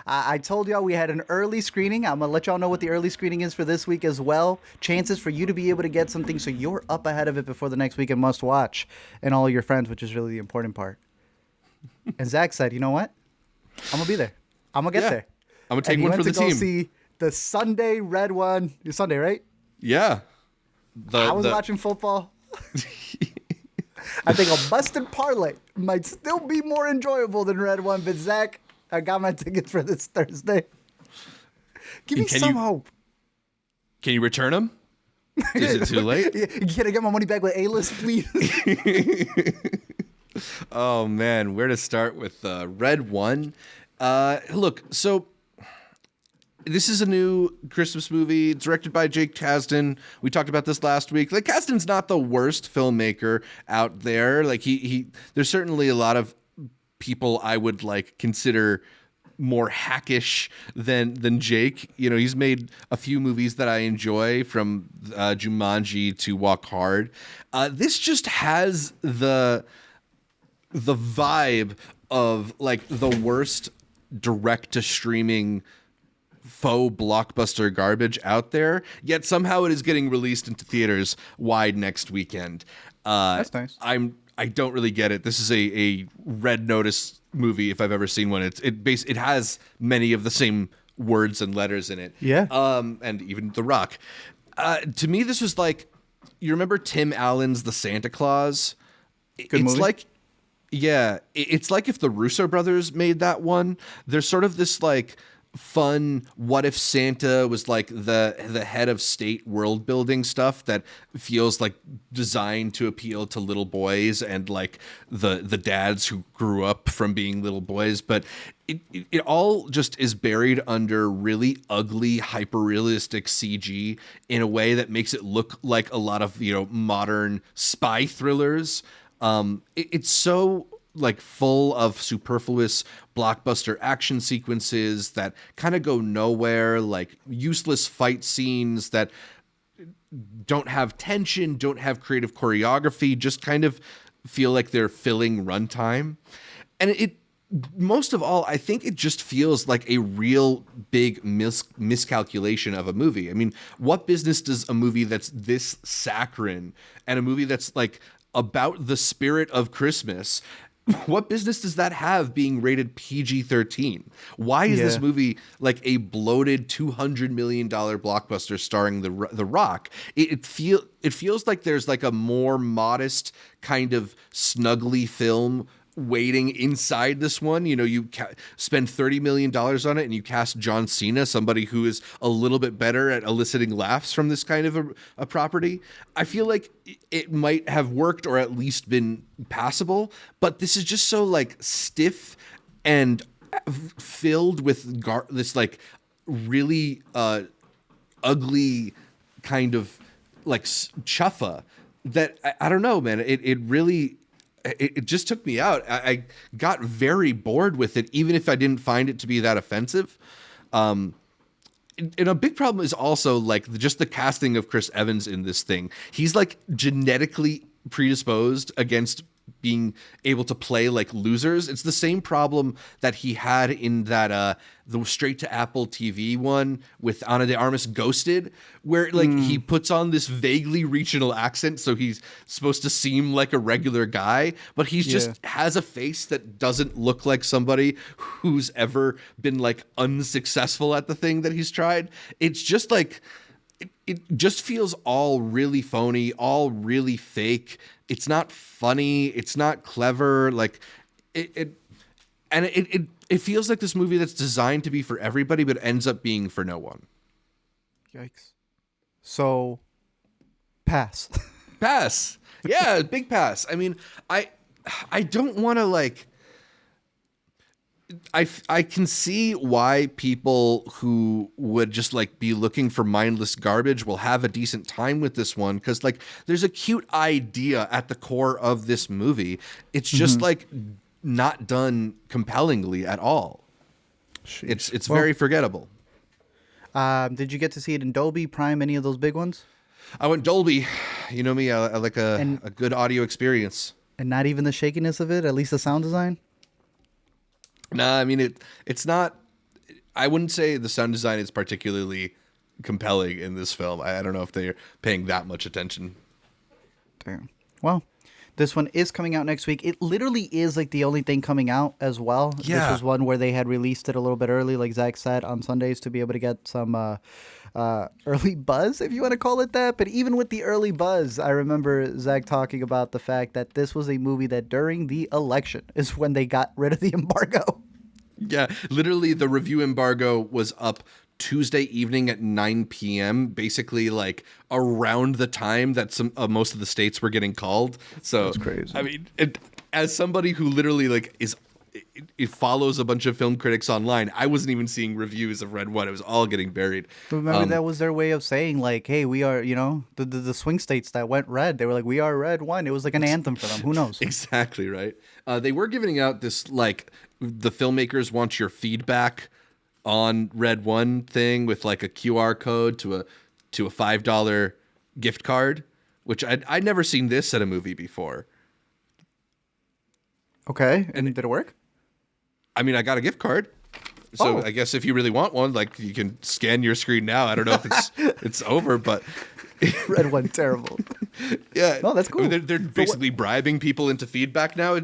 I told y'all we had an early screening. I'm going to let y'all know what the early screening is for this week as well. Chances for you to be able to get something so you're up ahead of it before the next week and must watch and all your friends, which is really the important part. And Zach said, you know what? I'm going to be there. I'm going to get there. I'm going to take one for the team. See the Sunday Red One. It's Sunday, right? Yeah. I was watching football. I think a busted parlay might still be more enjoyable than Red One, but Zach, I got my tickets for this Thursday. Give me some hope. Can you return them? Is it too late? Can I get my money back with A-list, please? Oh, man. Where to start with Red One? Look, so this is a new Christmas movie directed by Jake Kasdan. We talked about this last week. Like, Kasdan's not the worst filmmaker out there. Like, there's certainly a lot of people I would like consider more hackish than Jake. You know, he's made a few movies that I enjoy, from Jumanji to Walk Hard. This just has the vibe of like the worst direct to streaming faux blockbuster garbage out there, yet somehow it is getting released into theaters wide next weekend. That's nice. I don't really get it. This is a Red Notice movie if I've ever seen one. It has many of the same words and letters in it. Yeah. And even The Rock. To me, this was like, you remember Tim Allen's The Santa Claus? Good movie. Like, yeah, it's like if the Russo brothers made that one. There's sort of this like fun, what if Santa was like the head of state world building stuff that feels like designed to appeal to little boys and like the dads who grew up from being little boys, but it all just is buried under really ugly, hyper-realistic CG in a way that makes it look like a lot of, you know, modern spy thrillers. It's so like full of superfluous blockbuster action sequences that kind of go nowhere, like useless fight scenes that don't have tension, don't have creative choreography, just kind of feel like they're filling runtime. And it most of all, I think it just feels like a real big miscalculation of a movie. I mean, what business does a movie that's this saccharine and a movie that's like about the spirit of Christmas, what business does that have being rated PG-13? Why is this movie like a bloated $200 million blockbuster starring the Rock? It feels like there's like a more modest kind of snuggly film waiting inside this one. You know, you spend $30 million on it and you cast John Cena, somebody who is a little bit better at eliciting laughs from this kind of a property. I feel like it might have worked or at least been passable, but this is just so like stiff and filled with this like really ugly kind of like chuffa that I don't know, man. It really... It just took me out. I got very bored with it, even if I didn't find it to be that offensive. And a big problem is also like just the casting of Chris Evans in this thing. He's like genetically predisposed against being able to play like losers. It's the same problem that he had in that the straight to Apple TV one with Ana de Armas, Ghosted, where like he puts on this vaguely regional accent, so he's supposed to seem like a regular guy, but he's just has a face that doesn't look like somebody who's ever been like unsuccessful at the thing that he's tried. It's just like it just feels all really phony, all really fake. It's not funny. It's not clever. Like it feels like this movie that's designed to be for everybody, but ends up being for no one. Yikes. So, pass. Pass. Yeah, big pass. I mean, I don't want to like... I can see why people who would just like be looking for mindless garbage will have a decent time with this one, because like there's a cute idea at the core of this movie. It's just like not done compellingly at all. Sheesh. It's very forgettable. Did you get to see it in Dolby, Prime, any of those big ones? I went Dolby. You know me, I like a good audio experience. And not even the shakiness of it, at least the sound design? Nah, I mean it's not. I wouldn't say the sound design is particularly compelling in this film. I don't know if they're paying that much attention. Damn. Well, this one is coming out next week. It literally is like the only thing coming out as well. Yeah. This was one where they had released it a little bit early, like Zach said, on Sundays to be able to get some early buzz, if you want to call it that. But even with the early buzz, I remember Zach talking about the fact that this was a movie that during the election is when they got rid of the embargo. Yeah, literally the review embargo was up Tuesday evening at 9 p.m., basically like around the time that some most of the states were getting called. So That's crazy. I mean, as somebody who literally like it follows a bunch of film critics online, I wasn't even seeing reviews of Red One. It was all getting buried. Remember, that was their way of saying, like, hey, we are, the swing states that went red. They were like, we are Red One. It was like an anthem for them. Who knows? Exactly, right? They were giving out this, like, the filmmakers want your feedback on Red One thing with, like, a QR code to a $5 gift card, which I'd never seen this at a movie before. Okay. And did it work? I mean, I got a gift card. So I guess if you really want one, like, you can scan your screen now. I don't know if it's over, but Red One, terrible. Yeah, no, that's cool. I mean, they're basically bribing people into feedback now.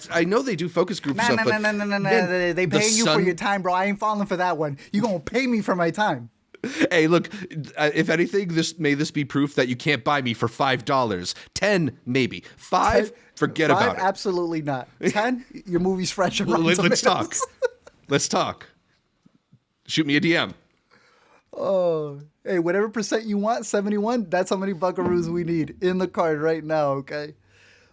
I know they do focus group stuff. No. They paying you for your time, bro. I ain't falling for that one. You gonna pay me for my time? Hey, look. If anything, this be proof that you can't buy me for $5. 10, maybe 5. Forget 5, about it. Absolutely not. 10. Your movie's fresh and Rotten Let's talk. Tomatoes. Let's talk. Shoot me a DM. Oh, hey, whatever percent you want, 71, that's how many buckaroos we need in the card right now, okay?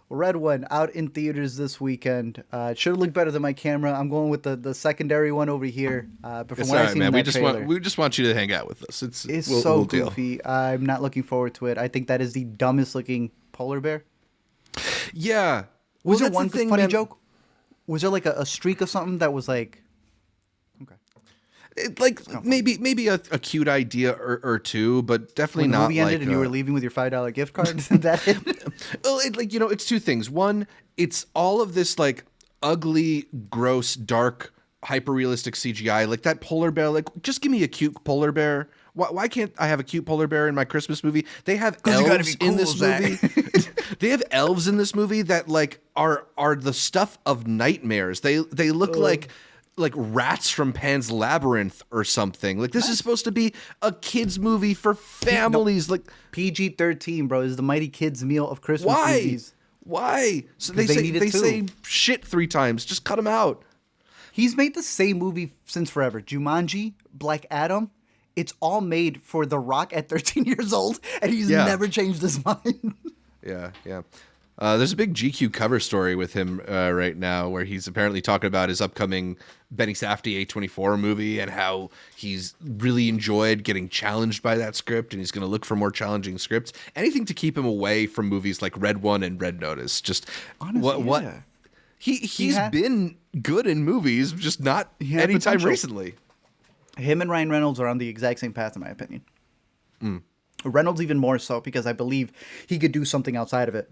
Red One out in theaters this weekend. It should look better than my camera. I'm going with the secondary one over here. But from It's what all I've right, seen man. in We that just trailer, want you to hang out with us. it's we'll so deal. goofy. I'm not looking forward to it. I think that is the dumbest looking polar bear. Yeah. Was Well, there one that's the thing, funny man. joke? Was there like a streak of something that was like... Maybe a cute idea or two, but definitely When the not movie like ended and you were leaving with your $5 gift card? That it? Well, it's two things. One, it's all of this like ugly, gross, dark, hyper realistic CGI. Like that polar bear. Like, just give me a cute polar bear. Why can't I have a cute polar bear in my Christmas movie? They have you gotta elves be in cool, this Zach. movie. They have elves in this movie that like are the stuff of nightmares. They look like rats from Pan's Labyrinth or something. Like, this is supposed to be a kids movie for families. Like, PG-13, bro, is the mighty kids meal of Christmas why? movies. Why? So they they need it say too. shit 3 times. Just cut them out. He's made the same movie since forever. Jumanji, Black Adam, it's all made for The Rock at 13 years old, and he's Yeah. never changed his mind. Yeah. There's a big GQ cover story with him right now where he's apparently talking about his upcoming Benny Safdie A24 movie and how he's really enjoyed getting challenged by that script, and he's going to look for more challenging scripts. Anything to keep him away from movies like Red One and Red Notice. Just Honestly, what yeah. he's been good in movies, just not had anytime potential. recently. Him and Ryan Reynolds are on the exact same path, in my opinion. Reynolds even more so, because I believe he could do something outside of it.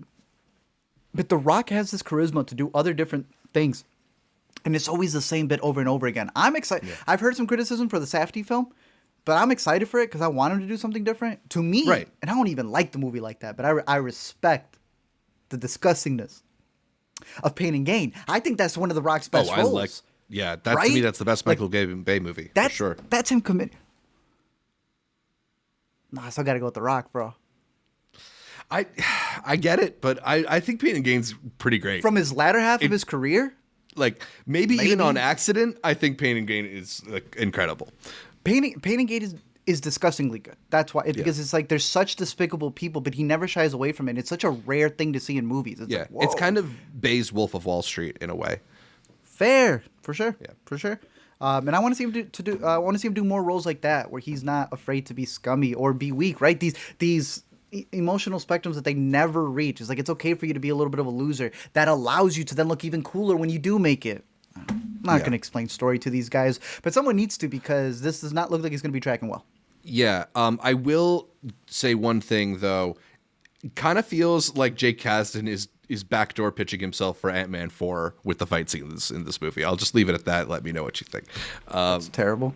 But The Rock has this charisma to do other different things. And it's always the same bit over and over again. I'm excited. Yeah. I've heard some criticism for the Safdie film, but I'm excited for it because I want him to do something different. To me, Right. And I don't even like the movie like that, but I respect the disgustingness of Pain and Gain. I think that's one of The Rock's best roles. That to Right? me, that's the best Michael Bay movie, for sure. That's him commit. Nah, I still got to go with The Rock, bro. I get it, but I think Pain and Gain's pretty great. From his latter half of his career, Like, maybe even on accident, I think Pain and Gain is like, incredible. Pain and Gain is disgustingly good. That's why, because it's like there's such despicable people, but he never shies away from it. It's such a rare thing to see in movies. It's like, It's whoa. kind of Bay's Wolf of Wall Street in a way. Fair, for sure. Yeah, for sure. And I want to see him I want to see him do more roles like that, where he's not afraid to be scummy or be weak. Right? These emotional spectrums that they never reach. It's like it's okay for you to be a little bit of a loser. That allows you to then look even cooler when you do make it. I'm not going to explain story to these guys, but someone needs to, because this does not look like he's going to be tracking well. Yeah. I will say one thing though. It kind of feels like Jake Kasdan is backdoor pitching himself for Ant-Man 4 with the fight scenes in this movie. I'll just leave it at that. Let me know what you think. It's terrible.